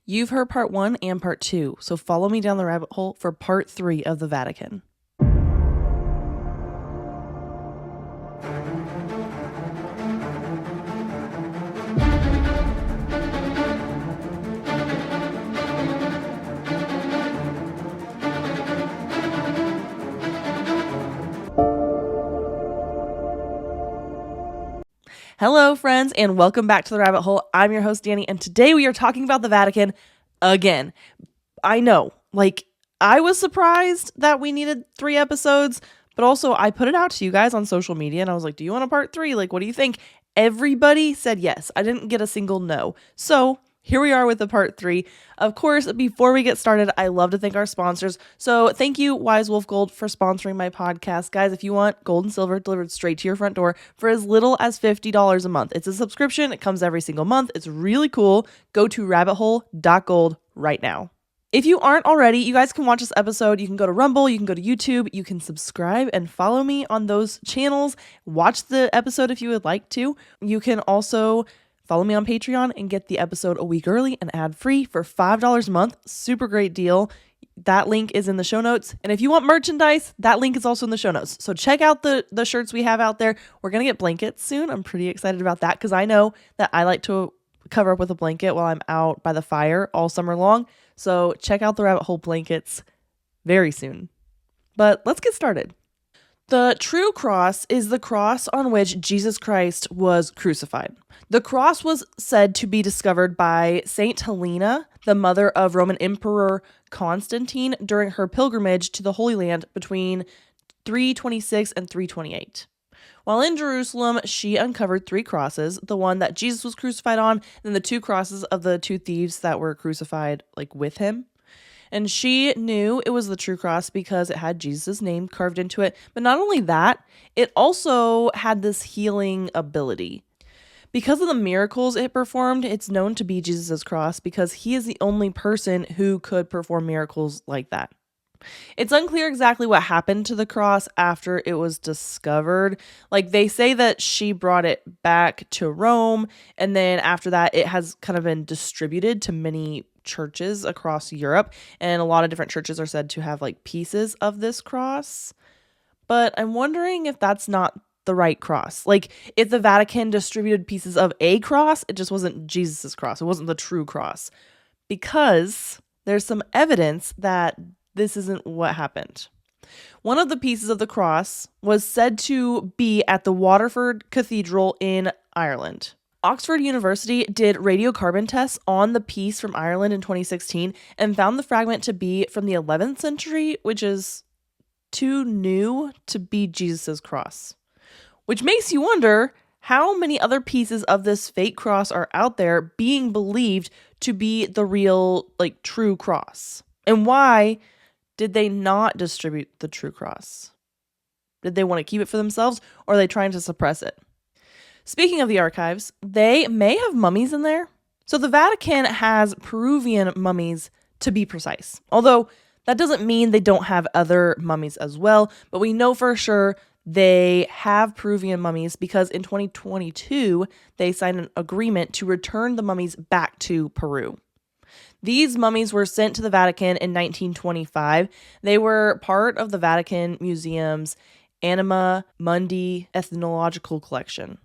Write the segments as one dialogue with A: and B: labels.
A: You've heard part 1 and part 2, so follow me down the rabbit hole for part 3 of the Vatican. Hello, friends, and welcome back to the rabbit hole. I'm your host, Danny, and today we are talking about the Vatican again. I know, I was surprised that we needed 3 episodes, but also I put it out to you guys on social media, and I was like, do you want a part 3? What do you think? Everybody said yes. I didn't get a single no. So here we are with the part 3. Of course, before we get started, I love to thank our sponsors. So thank you, Wise Wolf Gold, for sponsoring my podcast. Guys, if you want gold and silver delivered straight to your front door for as little as $50 a month, it's a subscription. It comes every single month. It's really cool. Go to rabbithole.gold right now. If you aren't already, you guys can watch this episode. You can go to Rumble, you can go to YouTube, you can subscribe and follow me on those channels. Watch the episode if you would like to. You can also follow me on Patreon and get the episode a week early and ad-free for $5 a month. Super great deal. That link is in the show notes. And if you want merchandise, that link is also in the show notes. So check out the shirts we have out there. We're going to get blankets soon. I'm pretty excited about that because I know that I like to cover up with a blanket while I'm out by the fire all summer long. So check out the rabbit hole blankets very soon. But let's get started. The true cross is the cross on which Jesus Christ was crucified. The cross was said to be discovered by Saint Helena, the mother of Roman Emperor Constantine, during her pilgrimage to the Holy Land between 326 and 328. While in Jerusalem, she uncovered 3 crosses, the one that Jesus was crucified on, and then the 2 crosses of the 2 thieves that were crucified with him. And she knew it was the true cross because it had Jesus' name carved into it. But not only that, it also had this healing ability. Because of the miracles it performed, it's known to be Jesus' cross because he is the only person who could perform miracles like that. It's unclear exactly what happened to the cross after it was discovered. They say that she brought it back to Rome, and then after that, it has kind of been distributed to many churches across Europe, and a lot of different churches are said to have pieces of this cross. But I'm wondering if that's not the right cross. If the Vatican distributed pieces of a cross, it just wasn't Jesus's cross. It wasn't the true cross. Because there's some evidence that this isn't what happened. One of the pieces of the cross was said to be at the Waterford Cathedral in Ireland. Oxford University did radiocarbon tests on the piece from Ireland in 2016 and found the fragment to be from the 11th century, which is too new to be Jesus' cross. Which makes you wonder how many other pieces of this fake cross are out there being believed to be the real, true cross. And why did they not distribute the true cross? Did they want to keep it for themselves, or are they trying to suppress it? Speaking of the archives, they may have mummies in there. So the Vatican has Peruvian mummies, to be precise. Although that doesn't mean they don't have other mummies as well, but we know for sure they have Peruvian mummies because in 2022, they signed an agreement to return the mummies back to Peru. These mummies were sent to the Vatican in 1925. They were part of the Vatican Museum's Anima Mundi ethnological collection.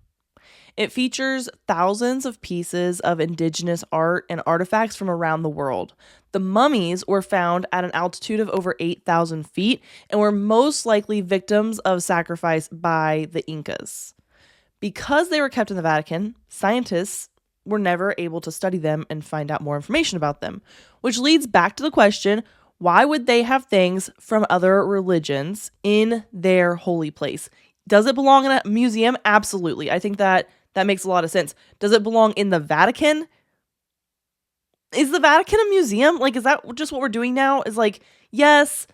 A: It features thousands of pieces of indigenous art and artifacts from around the world. The mummies were found at an altitude of over 8,000 feet and were most likely victims of sacrifice by the Incas. Because they were kept in the Vatican, scientists were never able to study them and find out more information about them, which leads back to the question, why would they have things from other religions in their holy place? Does it belong in a museum? Absolutely. I think that makes a lot of sense. Does it belong in the Vatican? Is the Vatican a museum? Is that just what we're doing now? Is yes,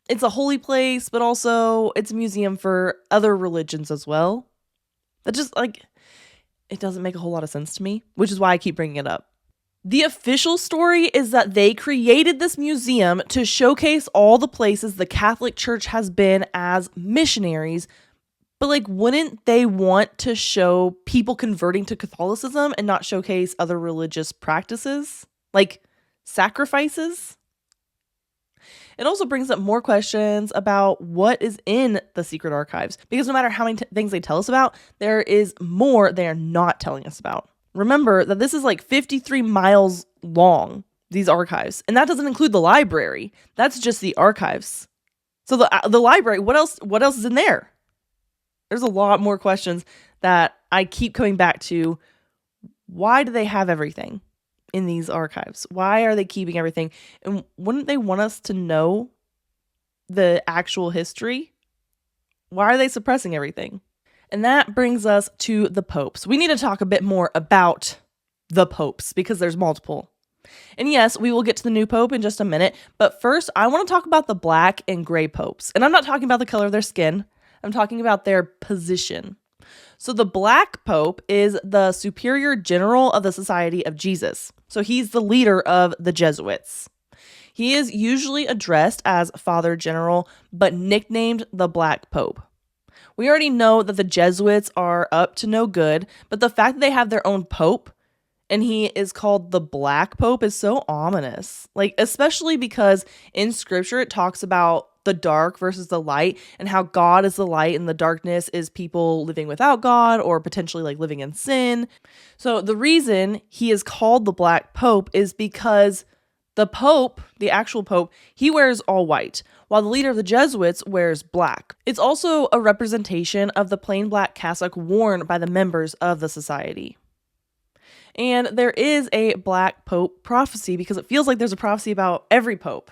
A: it's a holy place, but also it's a museum for other religions as well. That just it doesn't make a whole lot of sense to me, which is why I keep bringing it up. The official story is that they created this museum to showcase all the places the Catholic Church has been as missionaries. But wouldn't they want to show people converting to Catholicism and not showcase other religious practices? sacrifices. It also brings up more questions about what is in the secret archives, because no matter how many things they tell us about, there is more they are not telling us about. Remember that this is like 53 miles long, these archives, and that doesn't include the library. That's just the archives. So the library, what else is in there? There's a lot more questions that I keep coming back to. Why do they have everything in these archives? Why are they keeping everything? And wouldn't they want us to know the actual history? Why are they suppressing everything? And that brings us to the popes. We need to talk a bit more about the popes because there's multiple. And yes, we will get to the new pope in just a minute. But first, I want to talk about the black and gray popes. And I'm not talking about the color of their skin. I'm talking about their position. So the black pope is the superior general of the Society of Jesus. So he's the leader of the Jesuits. He is usually addressed as Father General, but nicknamed the Black Pope. We already know that the Jesuits are up to no good, but the fact that they have their own pope and he is called the Black Pope is so ominous. Like, especially because in scripture it talks about the dark versus the light and how God is the light and the darkness is people living without God or potentially like living in sin. So the reason he is called the Black Pope is because the Pope, the actual Pope, he wears all white, while the leader of the Jesuits wears black. It's also a representation of the plain black cassock worn by the members of the society. And there is a Black Pope prophecy because it feels like there's a prophecy about every pope.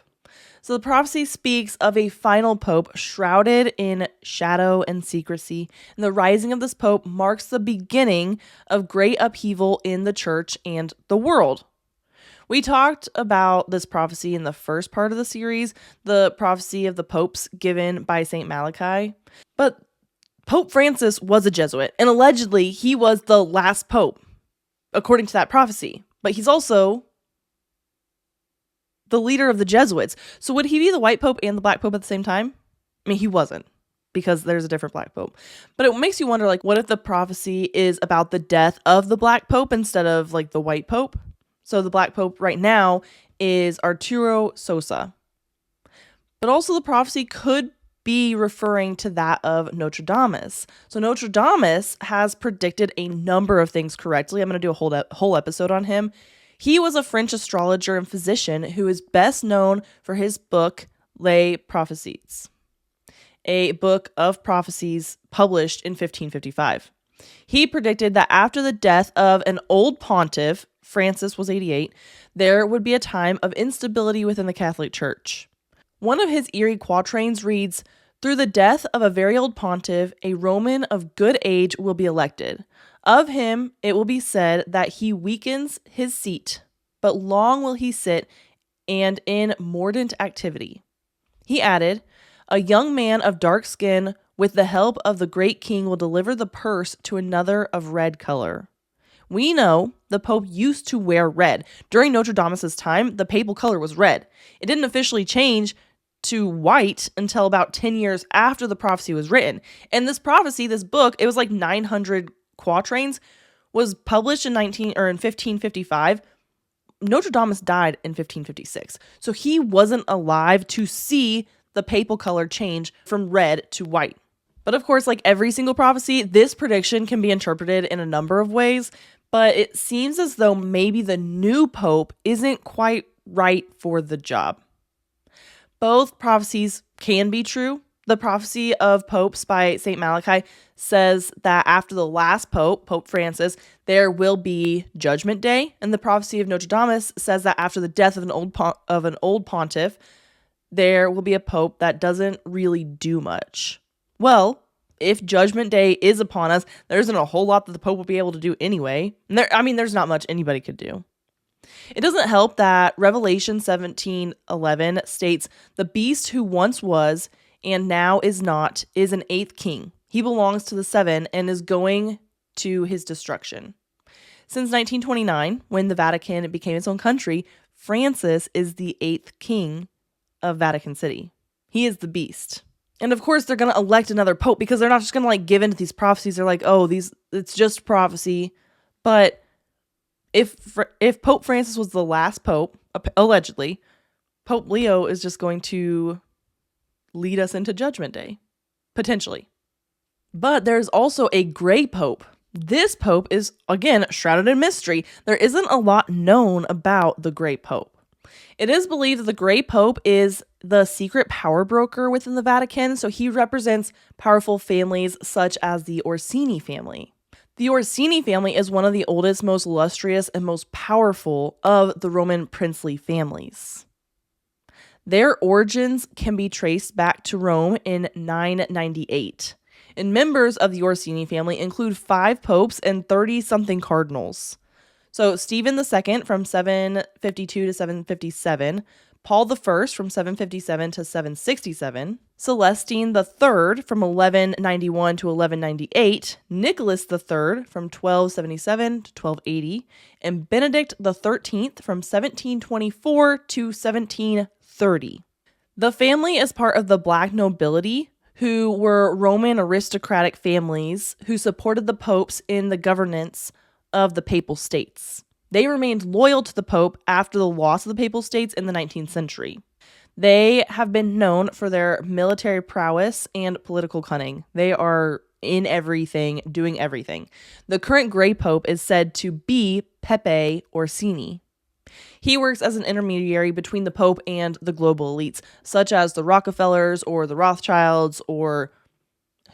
A: So the prophecy speaks of a final pope shrouded in shadow and secrecy. And the rising of this pope marks the beginning of great upheaval in the church and the world. We talked about this prophecy in the first part of the series, the prophecy of the popes given by Saint Malachy. But Pope Francis was a Jesuit, and allegedly he was the last pope, according to that prophecy. But he's also the leader of the Jesuits. So would he be the white pope and the black pope at the same time? I mean, he wasn't, because there's a different black pope. But it makes you wonder, like, what if the prophecy is about the death of the black pope instead of like the white pope? So the black pope right now is Arturo Sosa. But also the prophecy could be referring to that of Nostradamus. So Nostradamus has predicted a number of things correctly. I'm going to do a whole episode on him. He was a French astrologer and physician who is best known for his book Les Prophéties, a book of prophecies published in 1555. He predicted that after the death of an old pontiff, Francis was 88, there would be a time of instability within the Catholic Church. One of his eerie quatrains reads, "Through the death of a very old pontiff, a Roman of good age will be elected. Of him it will be said that he weakens his seat, but long will he sit and in mordant activity." He added, "A young man of dark skin, with the help of the great king, will deliver the purse to another of red color." We know the Pope used to wear red. During Nostradamus' time, the papal color was red. It didn't officially change to white until about 10 years after the prophecy was written. And this prophecy, this book, it was like 900 quatrains, was published in 1555. Nostradamus died in 1556. So he wasn't alive to see the papal color change from red to white. But of course, like every single prophecy, this prediction can be interpreted in a number of ways, but it seems as though maybe the new pope isn't quite right for the job. Both prophecies can be true. The prophecy of popes by Saint Malachy says that after the last pope, Pope Francis, there will be Judgment Day. And the prophecy of Nostradamus says that after the death of an old pontiff, there will be a pope that doesn't really do much. Well, if Judgment Day is upon us, there isn't a whole lot that the Pope will be able to do anyway. There's not much anybody could do. It doesn't help that Revelation 17:11 states, "The beast who once was and now is not is an eighth king. He belongs to the seven and is going to his destruction." Since 1929, when the Vatican became its own country, Francis is the eighth king of Vatican City. He is the beast. And of course, they're going to elect another pope because they're not just going to like give into these prophecies. They're like, oh, it's just prophecy. But If Pope Francis was the last pope, allegedly, Pope Leo is just going to lead us into Judgment Day, potentially. But there's also a gray pope. This pope is, again, shrouded in mystery. There isn't a lot known about the gray pope. It is believed that the gray pope is the secret power broker within the Vatican, so he represents powerful families such as the Orsini family. The Orsini family is one of the oldest, most illustrious, and most powerful of the Roman princely families. Their origins can be traced back to Rome in 998. And members of the Orsini family include 5 popes and 30-something cardinals. So Stephen II from 752 to 757, Paul I from 757 to 767, Celestine III from 1191 to 1198, Nicholas III from 1277 to 1280, and Benedict XIII from 1724 to 1730. The family is part of the Black nobility, who were Roman aristocratic families who supported the popes in the governance of the Papal States. They remained loyal to the Pope after the loss of the Papal States in the 19th century. They have been known for their military prowess and political cunning. They are in everything, doing everything. The current Grey Pope is said to be Pepe Orsini. He works as an intermediary between the Pope and the global elites, such as the Rockefellers or the Rothschilds or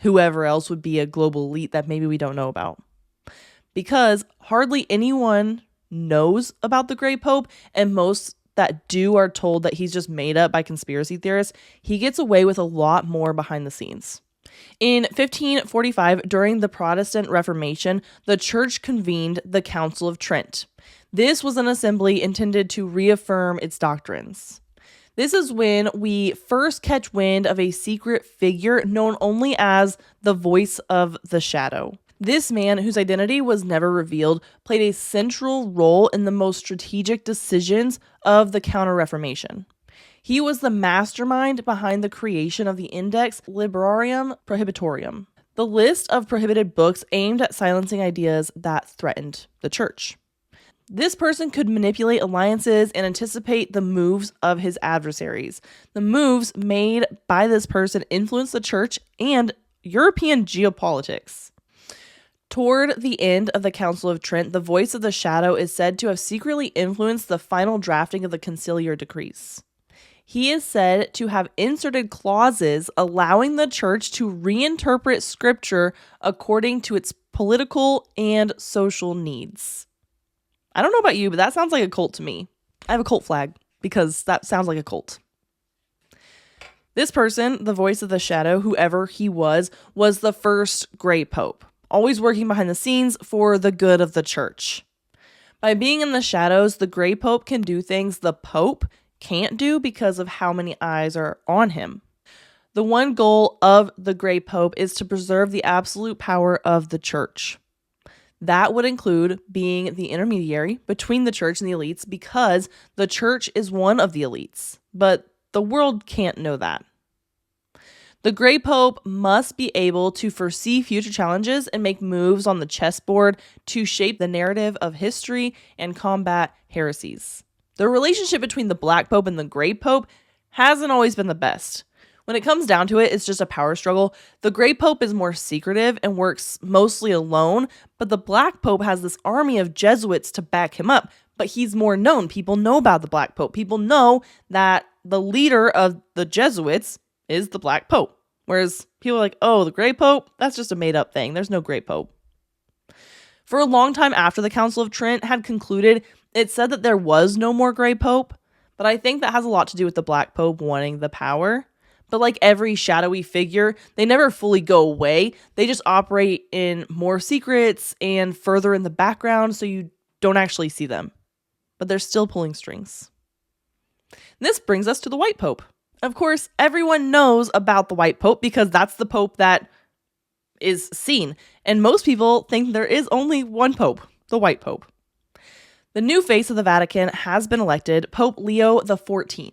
A: whoever else would be a global elite that maybe we don't know about. Because hardly anyone knows about the Grey Pope, and most that do are told that he's just made up by conspiracy theorists, he gets away with a lot more behind the scenes. In 1545, during the Protestant Reformation, the Church convened the Council of Trent. This was an assembly intended to reaffirm its doctrines. This is when we first catch wind of a secret figure known only as the Voice of the Shadow. This man, whose identity was never revealed, played a central role in the most strategic decisions of the Counter-Reformation. He was the mastermind behind the creation of the Index Librarium Prohibitorum, the list of prohibited books aimed at silencing ideas that threatened the Church. This person could manipulate alliances and anticipate the moves of his adversaries. The moves made by this person influenced the Church and European geopolitics. Toward the end of the Council of Trent, the Voice of the Shadow is said to have secretly influenced the final drafting of the conciliar decrees. He is said to have inserted clauses allowing the Church to reinterpret Scripture according to its political and social needs. I don't know about you, but that sounds like a cult to me. I have a cult flag because that sounds like a cult. This person, the Voice of the Shadow, whoever he was the first Grey Pope, always working behind the scenes for the good of the Church. By being in the shadows, the Grey Pope can do things the Pope can't do because of how many eyes are on him. The one goal of the Grey Pope is to preserve the absolute power of the Church. That would include being the intermediary between the Church and the elites, because the Church is one of the elites, but the world can't know that. The Grey Pope must be able to foresee future challenges and make moves on the chessboard to shape the narrative of history and combat heresies. The relationship between the Black Pope and the Grey Pope hasn't always been the best. When it comes down to it, it's just a power struggle. The Grey Pope is more secretive and works mostly alone, but the Black Pope has this army of Jesuits to back him up, but he's more known. People know about the Black Pope. People know that the leader of the Jesuits is the Black Pope. Whereas people are like, oh, the Grey Pope? That's just a made-up thing. There's no Grey Pope. For a long time after the Council of Trent had concluded, it said that there was no more Grey Pope, but I think that has a lot to do with the Black Pope wanting the power. But like every shadowy figure, they never fully go away. They just operate in more secrets and further in the background, so you don't actually see them. But they're still pulling strings. This brings us to the White Pope. Of course, everyone knows about the White Pope because that's the Pope that is seen. And most people think there is only one Pope, the White Pope. The new face of the Vatican has been elected, Pope Leo XIV.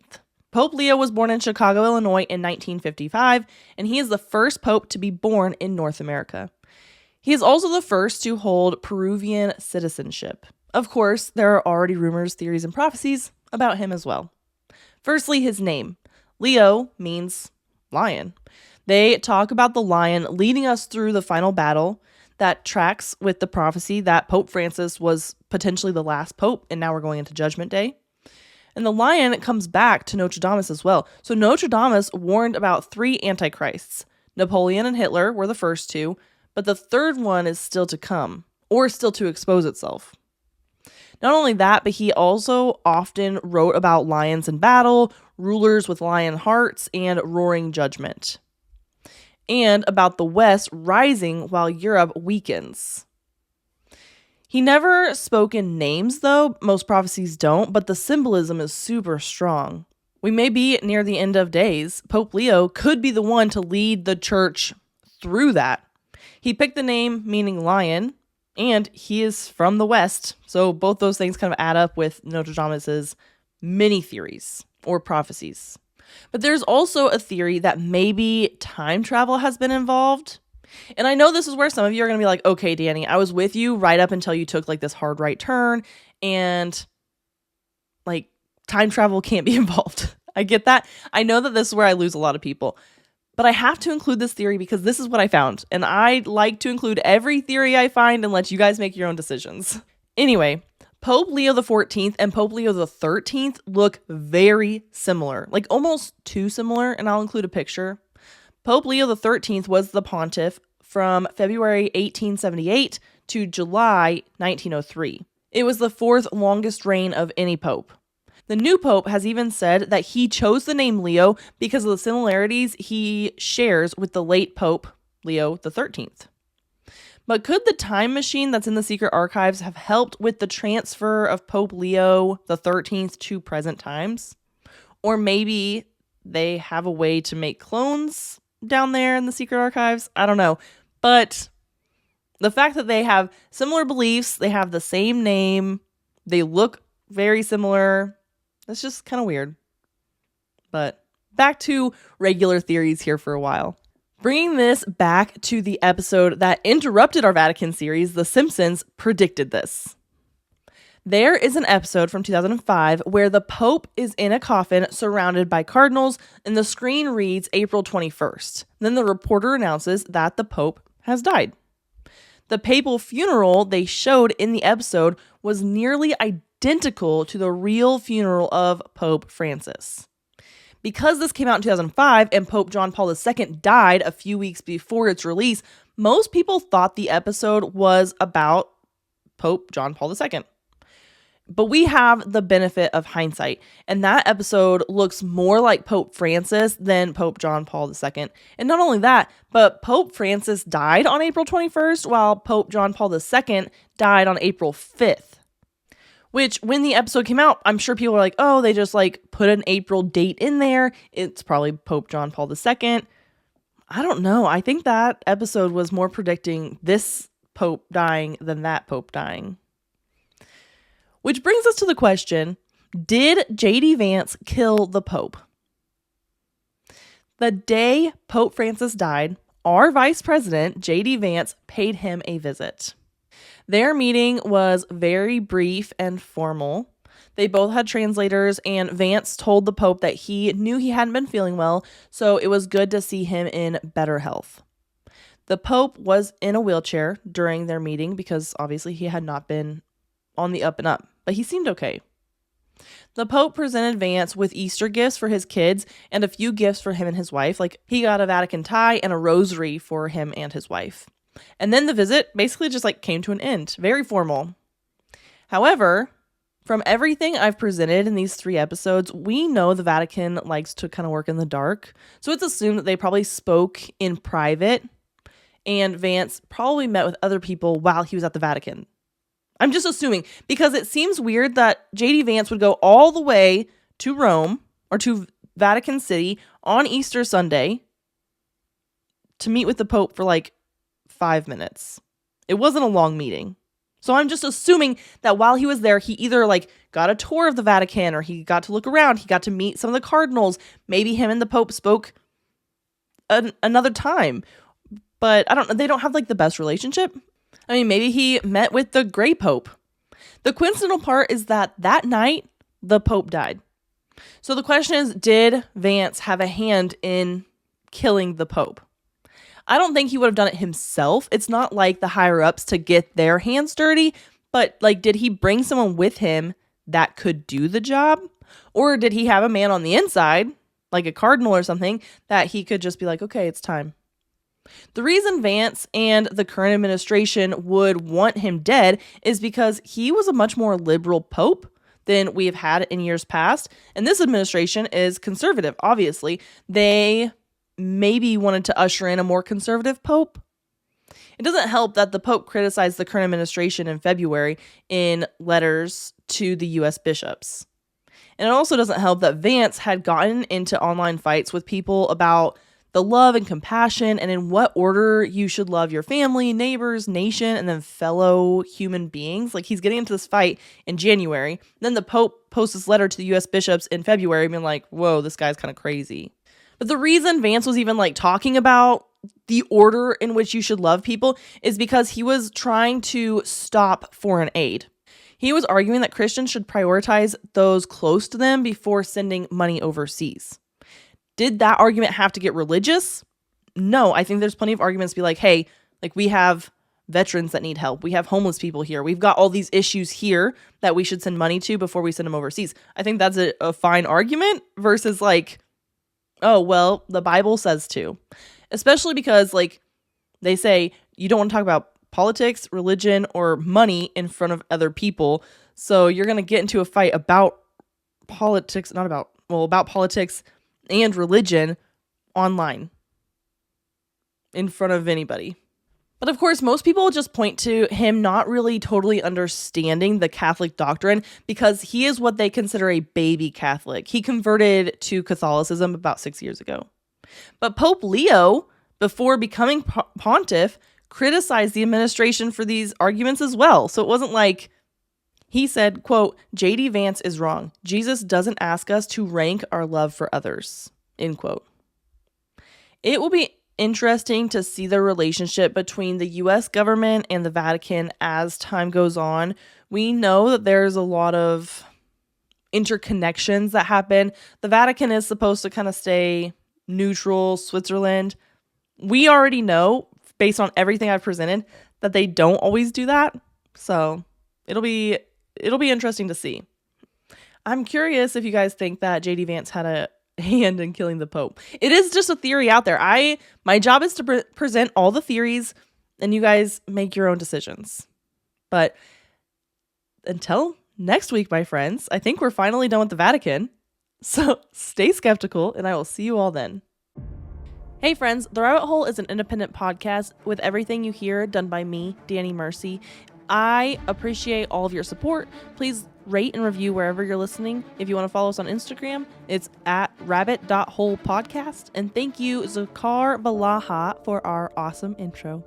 A: Pope Leo was born in Chicago, Illinois in 1955, and he is the first Pope to be born in North America. He is also the first to hold Peruvian citizenship. Of course, there are already rumors, theories, and prophecies about him as well. Firstly, his name. Leo means lion. They talk about the lion leading us through the final battle that tracks with the prophecy that Pope Francis was potentially the last pope, and now we're going into Judgment Day. And the lion comes back to Nostradamus as well. So Nostradamus warned about 3 antichrists. Napoleon and Hitler were the first 2, but the third one is still to come, or still to expose itself. Not only that, but he also often wrote about lions in battle, rulers with lion hearts, and roaring judgment. And about the West rising while Europe weakens. He never spoke in names, though. Most prophecies don't, but the symbolism is super strong. We may be near the end of days. Pope Leo could be the one to lead the church through that. He picked the name meaning lion, and he is from the West, so both those things kind of add up with Nostradamus's many theories or prophecies. But there's also a theory that maybe time travel has been involved. And I know this is where some of you are going to be like, okay, Danny, I was with you right up until you took like this hard right turn, and like time travel can't be involved. I get that. I know that this is where I lose a lot of people. But I have to include this theory because this is what I found. And I like to include every theory I find and let you guys make your own decisions. Anyway, Pope Leo XIV and Pope Leo XIII look very similar, like almost too similar, and I'll include a picture. Pope Leo XIII was the pontiff from February 1878 to July 1903. It was the 4th longest reign of any pope. The new pope has even said that he chose the name Leo because of the similarities he shares with the late Pope Leo XIII. But could the time machine that's in the secret archives have helped with the transfer of Pope Leo XIII to present times? Or maybe they have a way to make clones down there in the secret archives? I don't know. But the fact that they have similar beliefs, they have the same name, they look very similar, that's just kind of weird. But back to regular theories here for a while. Bringing this back to the episode that interrupted our Vatican series, The Simpsons predicted this. There is an episode from 2005 where the Pope is in a coffin surrounded by cardinals, and the screen reads April 21st. Then the reporter announces that the Pope has died. The papal funeral they showed in the episode was nearly identical to the real funeral of Pope Francis. Because this came out in 2005 and Pope John Paul II died a few weeks before its release, most people thought the episode was about Pope John Paul II. But we have the benefit of hindsight, and that episode looks more like Pope Francis than Pope John Paul II. And not only that, but Pope Francis died on April 21st, while Pope John Paul II died on April 5th. Which, when the episode came out, I'm sure people were like, oh, they just like put an April date in there. It's probably Pope John Paul II. I don't know. I think that episode was more predicting this Pope dying than that Pope dying. Which brings us to the question, did JD Vance kill the Pope? The day Pope Francis died, our Vice President, JD Vance, paid him a visit. Their meeting was very brief and formal. They both had translators, and Vance told the Pope that he knew he hadn't been feeling well, so it was good to see him in better health. The Pope was in a wheelchair during their meeting because obviously he had not been on the up and up, but he seemed okay. The Pope presented Vance with Easter gifts for his kids and a few gifts for him and his wife. Like, he got a Vatican tie and a rosary for him and his wife. And then the visit basically just like came to an end. Very formal. However, from everything I've presented in these 3 episodes, we know the Vatican likes to kind of work in the dark. So it's assumed that they probably spoke in private, and Vance probably met with other people while he was at the Vatican. I'm just assuming, because it seems weird that JD Vance would go all the way to Rome or to Vatican City on Easter Sunday to meet with the Pope for like 5 minutes. It wasn't a long meeting. So I'm just assuming that while he was there, he either like got a tour of the Vatican, or he got to look around. He got to meet some of the cardinals. Maybe him and the Pope spoke another time. But I don't know. They don't have like the best relationship. I mean, maybe he met with the Grey Pope. The coincidental part is that night, the Pope died. So the question is, did Vance have a hand in killing the Pope? I don't think he would have done it himself. It's not like the higher ups to get their hands dirty, but like, did he bring someone with him that could do the job? Or did he have a man on the inside, like a cardinal or something, that he could just be like, okay, it's time? The reason Vance and the current administration would want him dead is because he was a much more liberal pope than we have had in years past. And this administration is conservative, obviously. They maybe wanted to usher in a more conservative pope. It doesn't help that the pope criticized the current administration in February in letters to the U.S. bishops. And it also doesn't help that Vance had gotten into online fights with people about the love and compassion and in what order you should love your family, neighbors, nation, and then fellow human beings. Like, he's getting into this fight in January. Then the Pope posts this letter to the U.S. bishops in February being like, whoa, this guy's kind of crazy. But the reason Vance was even like talking about the order in which you should love people is because he was trying to stop foreign aid. He was arguing that Christians should prioritize those close to them before sending money overseas. Did that argument have to get religious? No, I think there's plenty of arguments to be like, hey, like, we have veterans that need help. We have homeless people here. We've got all these issues here that we should send money to before we send them overseas. I think that's a fine argument versus like, oh, well, the Bible says to. Especially because, like, they say you don't want to talk about politics, religion, or money in front of other people. So you're going to get into a fight about politics, about politics and religion online in front of anybody. But of course, most people just point to him not really totally understanding the Catholic doctrine because he is what they consider a baby Catholic. He converted to Catholicism about 6 years ago. But Pope Leo, before becoming pontiff, criticized the administration for these arguments as well. So it wasn't like he said, quote, JD Vance is wrong. Jesus doesn't ask us to rank our love for others, end quote. It will be interesting to see the relationship between the U.S. government and the Vatican as time goes on. We know that there's a lot of interconnections that happen. The Vatican is supposed to kind of stay neutral, Switzerland. We already know, based on everything I've presented, that they don't always do that. So it'll be interesting to see. I'm curious if you guys think that JD Vance had a hand in killing the Pope. It is just a theory out there. My job is to present all the theories, and you guys make your own decisions. But until next week, my friends, I think we're finally done with the Vatican. So stay skeptical, and I will see you all then. Hey friends, The Rabbit Hole is an independent podcast with everything you hear done by me, Danny Mercy. I appreciate all of your support. Please rate and review wherever you're listening. If you want to follow us on Instagram, it's at rabbit.holepodcast. And thank you, Zakar Balaha, for our awesome intro.